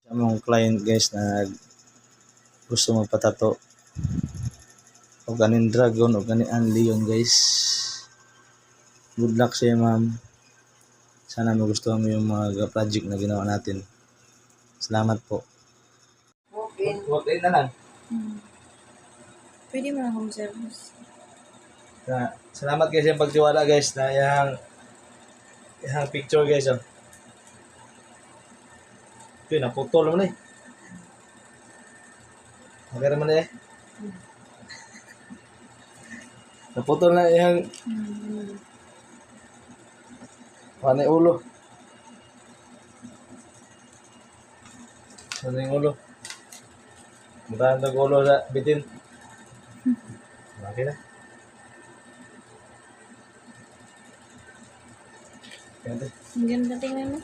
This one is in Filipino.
Sa mong client guys na gusto magpatato o ganin dragon o ganin leon guys. Good luck sa iyo ma'am. Sana magustuhan mo yung mga project na ginawa natin. Salamat po. Walk in na lang. Pwede mo na home service. Salamat guys yung pagtiwala guys na yung picture guys oh. Ito naputol mo na eh. Magkara mo na eh. Naputol na yung panay ulo. Ano yung ulo? Mutahan ng ulo sa bitin. Okay na. Ang ganda tingnan mo.